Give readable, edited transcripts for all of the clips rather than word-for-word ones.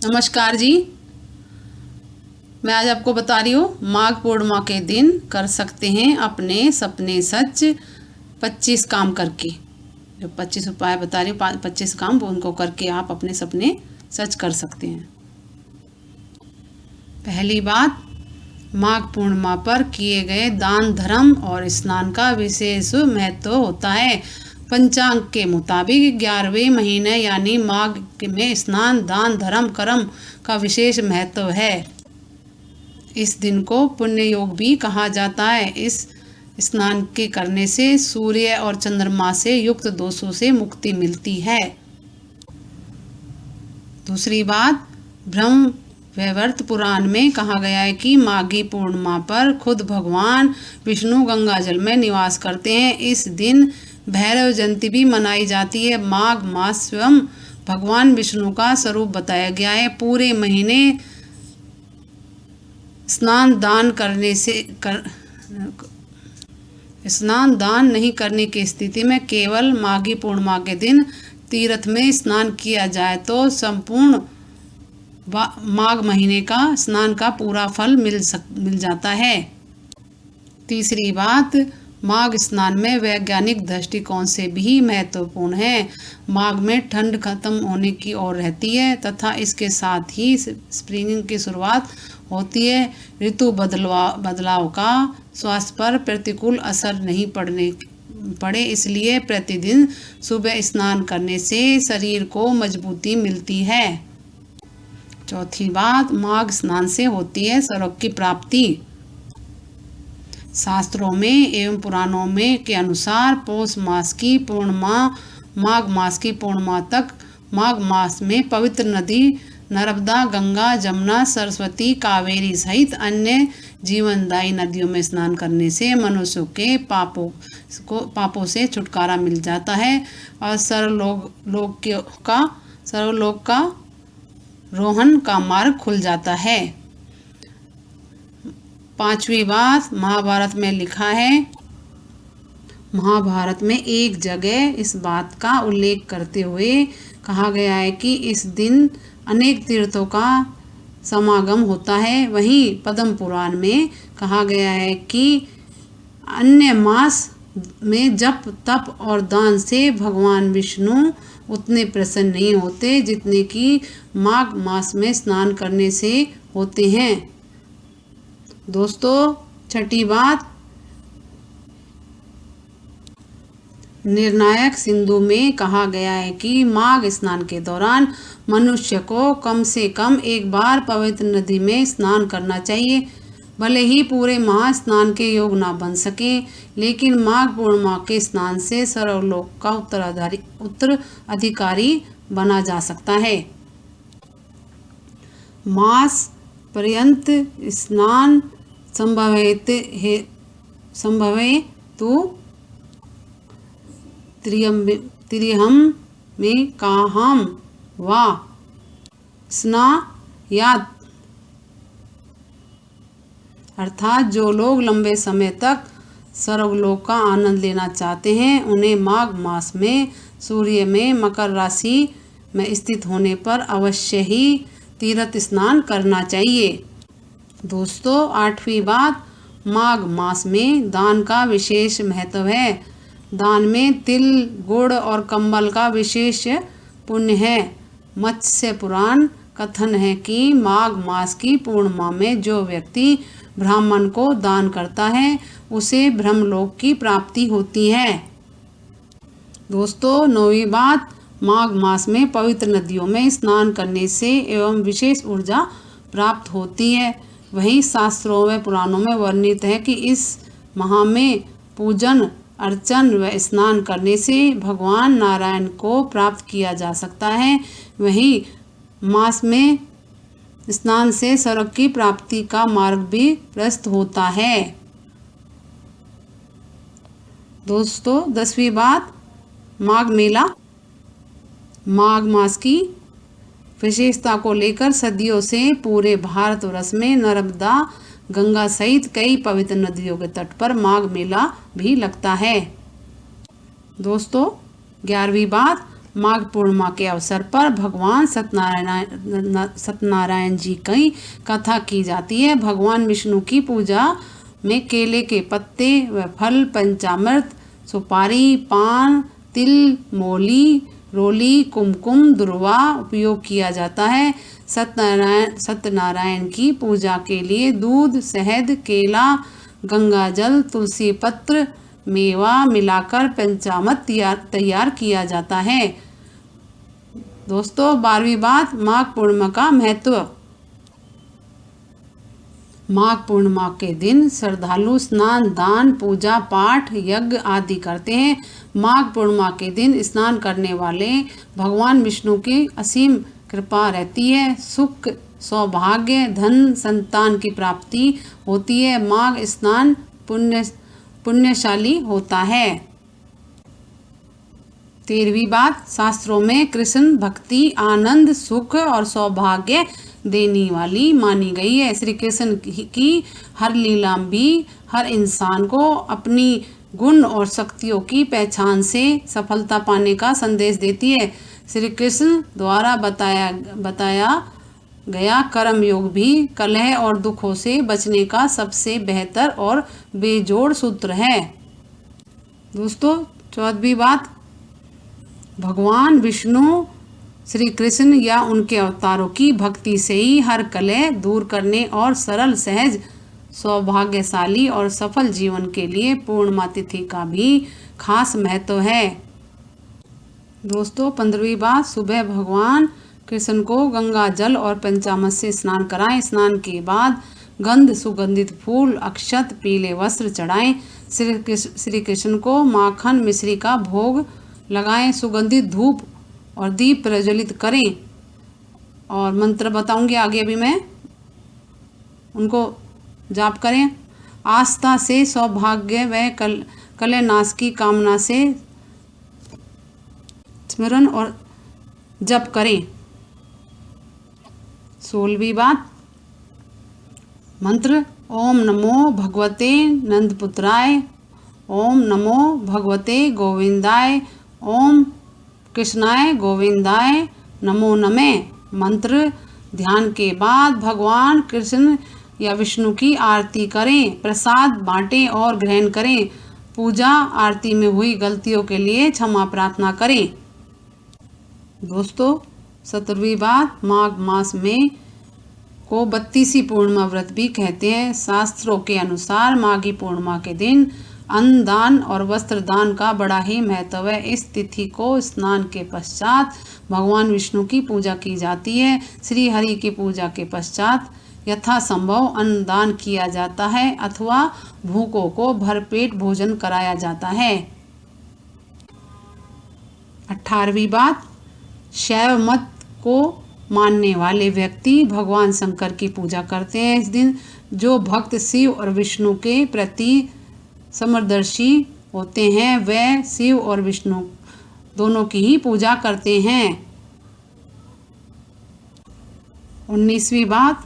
नमस्कार जी। मैं आज आपको बता रही हूँ माघ पूर्णिमा के दिन कर सकते हैं अपने सपने सच 25 काम करके। जो 25 उपाय बता रही हूँ 25 काम उनको करके आप अपने सपने सच कर सकते हैं। पहली बात, माघ पूर्णिमा पर किए गए दान धर्म और स्नान का विशेष महत्व होता है। पंचांग के मुताबिक 11वें महीने यानी माघ में स्नान दान धर्म कर्म का विशेष महत्व है। इस दिन को पुण्य योग भी कहा जाता है। इस स्नान के करने से सूर्य और चंद्रमा से युक्त दोषों से मुक्ति मिलती है। दूसरी बात, ब्रह्म वैवर्त पुराण में कहा गया है कि माघी पूर्णिमा पर खुद भगवान विष्णु गंगाजल में निवास करते हैं। इस दिन भैरव जयंती भी मनाई जाती है। माघ मास स्वयं भगवान विष्णु का स्वरूप बताया गया है। पूरे महीने स्नान दान नहीं करने की स्थिति में केवल माघी पूर्णिमा के दिन तीर्थ में स्नान किया जाए तो संपूर्ण माघ महीने का स्नान का पूरा फल मिल जाता है। तीसरी बात, माघ स्नान में वैज्ञानिक दृष्टिकोण से भी महत्वपूर्ण है। माघ में ठंड खत्म होने की ओर रहती है तथा इसके साथ ही स्प्रिंग की शुरुआत होती है। ऋतु बदलाव का स्वास्थ्य पर प्रतिकूल असर नहीं पड़े, इसलिए प्रतिदिन सुबह स्नान करने से शरीर को मजबूती मिलती है। चौथी बात, माघ स्नान से होती है स्वर्ग की प्राप्ति। शास्त्रों में एवं पुराणों में के अनुसार पौष मास की पूर्णिमा माघ मास की पूर्णिमा तक माघ मास में पवित्र नदी नर्मदा, गंगा, जमुना, सरस्वती, कावेरी सहित अन्य जीवनदायी नदियों में स्नान करने से मनुष्यों के पापों से छुटकारा मिल जाता है और सर्वलोक का रोहन का मार्ग खुल जाता है। पांचवी बात, महाभारत में लिखा है। महाभारत में एक जगह इस बात का उल्लेख करते हुए कहा गया है कि इस दिन अनेक तीर्थों का समागम होता है। वहीं पद्म पुराण में कहा गया है कि अन्य मास में जप तप और दान से भगवान विष्णु उतने प्रसन्न नहीं होते जितने कि माघ मास में स्नान करने से होते हैं। दोस्तों, छठी बात, निर्णायक सिंधु में कहा गया है कि माघ स्नान के दौरान मनुष्य को कम से कम एक बार पवित्र नदी में स्नान करना चाहिए। भले ही पूरे माह स्नान के योग ना बन सके, लेकिन माघ पूर्णिमा के स्नान से सर्वलोक का उत्तराधिकारी बना जा सकता है। मास पर्यंत स्नान संभवेतु त्रिहम में काहम वा स्नायात, अर्थात जो लोग लंबे समय तक सर्वलोक का आनंद लेना चाहते हैं उन्हें माघ मास में सूर्य में मकर राशि में स्थित होने पर अवश्य ही तीर्थ स्नान करना चाहिए। दोस्तों, आठवीं बात, माघ मास में दान का विशेष महत्व है। दान में तिल, गुड़ और कंबल का विशेष पुण्य है। मत्स्य पुराण कथन है कि माघ मास की पूर्णिमा में जो व्यक्ति ब्राह्मण को दान करता है उसे ब्रह्मलोक की प्राप्ति होती है। दोस्तों, नौवीं बात, माघ मास में पवित्र नदियों में स्नान करने से एवं विशेष ऊर्जा प्राप्त होती है। वहीं शास्त्रों व पुराणों में वर्णित है कि इस माह में पूजन अर्चन व स्नान करने से भगवान नारायण को प्राप्त किया जा सकता है। वहीं मास में स्नान से स्वर्ग की प्राप्ति का मार्ग भी प्रशस्त होता है। दोस्तों, 10वीं बात, माघ मेला। माघ मास की विशेषता को लेकर सदियों से पूरे भारतवर्ष में नर्मदा, गंगा सहित कई पवित्र नदियों के तट पर माघ मेला भी लगता है। दोस्तों, 11वीं बात, माघ पूर्णिमा के अवसर पर भगवान सत्यनारायण जी की कथा की जाती है। भगवान विष्णु की पूजा में केले के पत्ते व फल, पंचामृत, सुपारी, पान, तिल, मोली, रोली, कुमकुम, दुर्वा उपयोग किया जाता है। सत्यनारायण की पूजा के लिए दूध, शहद, केला, गंगाजल, तुलसी पत्र, मेवा मिलाकर पंचामृत तैयार किया जाता है। दोस्तों 12वीं बात, माघ पूर्णिमा का महत्व। माघ पूर्णिमा के दिन श्रद्धालु स्नान, दान, पूजा पाठ, यज्ञ आदि करते हैं। माघ पूर्णिमा के दिन स्नान करने वाले भगवान विष्णु की असीम कृपा रहती है। सुख, सौभाग्य, धन, संतान की प्राप्ति होती है। माघ स्नान पुण्यशाली होता है। 13वीं बात, शास्त्रों में कृष्ण भक्ति आनंद, सुख और सौभाग्य देने वाली मानी गई है। श्री कृष्ण की हर लीला भी हर इंसान को अपनी गुण और शक्तियों की पहचान से सफलता पाने का संदेश देती है। श्री कृष्ण द्वारा बताया गया कर्म योग भी कलह और दुखों से बचने का सबसे बेहतर और बेजोड़ सूत्र है। दोस्तों 14वीं बात, भगवान विष्णु श्री कृष्ण या उनके अवतारों की भक्ति से ही हर कलह दूर करने और सरल, सहज, सौभाग्यशाली और सफल जीवन के लिए पूर्णिमा तिथि का भी खास महत्व है। दोस्तों 15वीं बात, सुबह भगवान कृष्ण को गंगा जल और पंचामृत से स्नान कराएं। स्नान के बाद गंध, सुगंधित फूल, अक्षत, पीले वस्त्र चढ़ाएं। श्री कृष्ण को माखन मिश्री का भोग लगाएं। सुगंधित धूप और दीप प्रज्वलित करें। और मंत्र बताऊंगी आगे अभी मैं, उनको जाप करें। आस्था से, सौभाग्य व कलह नाश की कामना से स्मरण और जप करें। 16वीं बात, मंत्र ओम नमो भगवते नंदपुत्राय, ओम नमो भगवते गोविंदाय, ओम कृष्णाय गोविंदाय नमो नमे। मंत्र ध्यान के बाद भगवान कृष्ण या विष्णु की आरती करें, प्रसाद बांटें और ग्रहण करें। पूजा आरती में हुई गलतियों के लिए क्षमा प्रार्थना करें। दोस्तों 17वीं बात, माघ मास में को 32वीं पूर्णिमा व्रत भी कहते हैं। शास्त्रों के अनुसार माघी पूर्णिमा के दिन अन्न दान और वस्त्र दान का बड़ा ही महत्व है। इस तिथि को स्नान के पश्चात भगवान विष्णु की पूजा की जाती है। श्री हरि की पूजा के पश्चात यथासंभव अन्न दान किया जाता है अथवा भूखों को भरपेट भोजन कराया जाता है। 18वीं बात, शैव मत को मानने वाले व्यक्ति भगवान शंकर की पूजा करते हैं। इस दिन जो भक्त शिव और विष्णु के प्रति समदर्शी होते हैं वह शिव और विष्णु दोनों की ही पूजा करते हैं। 19वीं बात,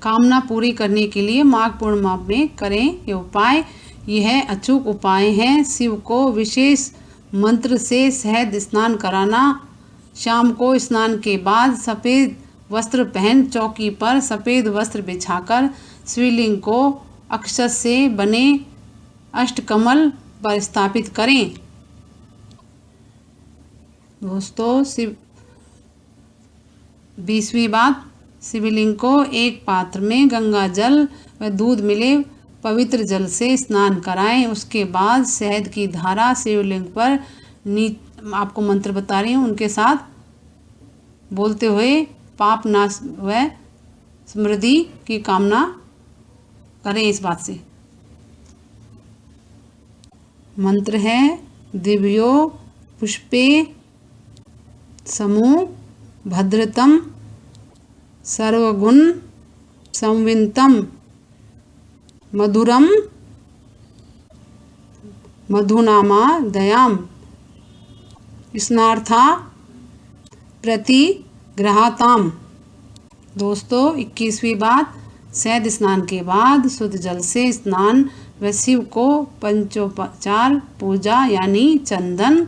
कामना पूरी करने के लिए माघ पूर्णिमा में करें ये उपाय। यह अचूक उपाय हैं। शिव को विशेष मंत्र से शहद स्नान कराना। शाम को स्नान के बाद सफ़ेद वस्त्र पहन चौकी पर सफ़ेद वस्त्र बिछाकर शिवलिंग को अक्षत से बने अष्टकमल पर स्थापित करें। दोस्तों 20वीं बात, शिवलिंग को एक पात्र में गंगा जल व दूध मिले पवित्र जल से स्नान कराएं। उसके बाद शहद की धारा शिवलिंग पर आपको मंत्र बता रही हूँ, उनके साथ बोलते हुए पाप नाश व समृद्धि की कामना करें। इस बात से मंत्र है, दिव्यो पुष्पे समूह भद्रतम सर्वगुण संवितम मधुरम मधुनामा दयाम स्नार्था प्रतिग्रहाताम। दोस्तों 21वीं बात, शहद स्नान के बाद शुद्ध जल से स्नान व शिव को पंचोपचार पूजा यानी चंदन,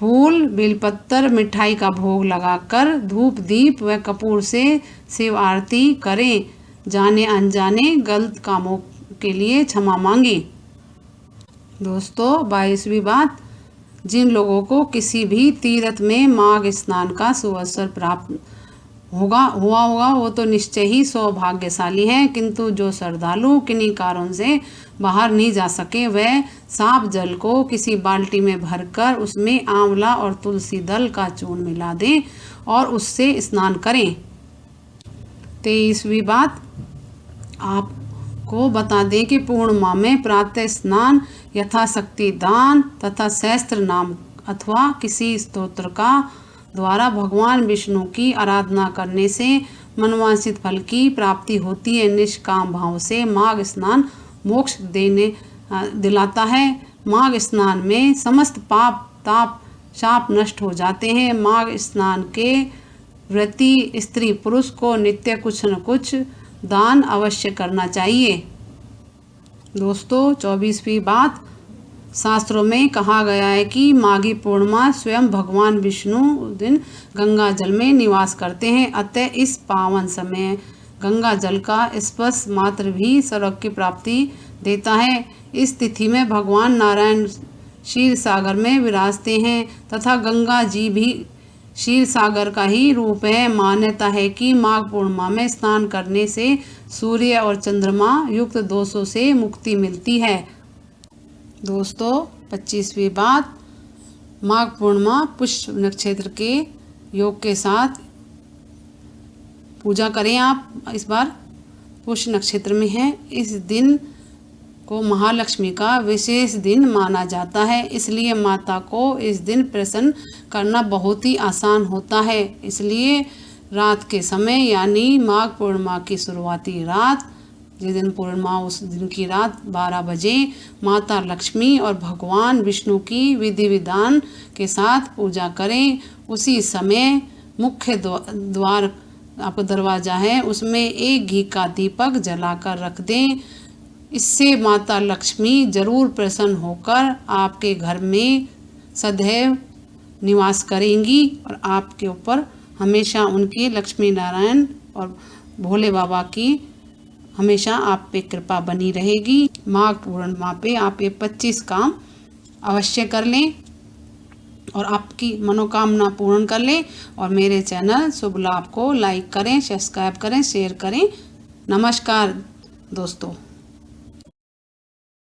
फूल, बेलपत्र, मिठाई का भोग लगाकर धूप दीप व कपूर से शिव आरती करें। जाने अनजाने गलत कामों के लिए क्षमा मांगे। दोस्तों 22वीं बात, जिन लोगों को किसी भी तीर्थ में माघ स्नान का सुअवसर प्राप्त हुआ होगा वो तो निश्चय ही सौभाग्यशाली हैं, किंतु जो श्रद्धालु किन्हीं कारण से बाहर नहीं जा सके वह साफ जल को किसी बाल्टी में भरकर उसमें आंवला और तुलसी दल का चूर्ण मिला दें और उससे स्नान करें। 23वीं बात, आपको बता दें कि पूर्णिमा में प्रातः स्नान, यथाशक्ति दान तथा सहस्त्र नाम अथवा किसी स्तोत्र का द्वारा भगवान विष्णु की आराधना करने से मनवांछित फल की प्राप्ति होती है। निष्काम भाव से माघ स्नान मोक्ष दिलाता है। माघ स्नान में समस्त पाप ताप शाप नष्ट हो जाते हैं। माघ स्नान के व्रती स्त्री पुरुष को नित्य कुछ न कुछ दान अवश्य करना चाहिए। दोस्तों 24वीं बात, शास्त्रों में कहा गया है कि माघी पूर्णिमा स्वयं भगवान विष्णु दिन गंगा जल में निवास करते हैं। अतः इस पावन समय गंगा जल का स्पर्श मात्र भी स्वर्ग की प्राप्ति देता है। इस तिथि में भगवान नारायण क्षीर सागर में विराजते हैं तथा गंगा जी भी क्षीर सागर का ही रूप है। मान्यता है कि माघ पूर्णिमा में स्नान करने से सूर्य और चंद्रमा युक्त दोषों से मुक्ति मिलती है। दोस्तों 25वीं बात, माघ पूर्णिमा पुष्य नक्षत्र के योग के साथ पूजा करें। आप इस बार पुष्य नक्षत्र में है। इस दिन को महालक्ष्मी का विशेष दिन माना जाता है, इसलिए माता को इस दिन प्रसन्न करना बहुत ही आसान होता है। इसलिए रात के समय यानी माघ पूर्णिमा की शुरुआती रात, जिस दिन पूर्णिमा उस दिन की रात 12 बजे माता लक्ष्मी और भगवान विष्णु की विधि विधान के साथ पूजा करें। उसी समय मुख्य द्वार आपका दरवाजा है उसमें एक घी का दीपक जलाकर रख दें। इससे माता लक्ष्मी जरूर प्रसन्न होकर आपके घर में सदैव निवास करेंगी और आपके ऊपर हमेशा उनकी लक्ष्मी नारायण और भोले बाबा की हमेशा आप पे कृपा बनी रहेगी। माघ पूर्णिमा पे आप ये 25 काम अवश्य कर लें और आपकी मनोकामना पूर्ण कर लें। और मेरे चैनल शुभ लाभ को लाइक करें, सब्सक्राइब करें, शेयर करें। नमस्कार दोस्तों।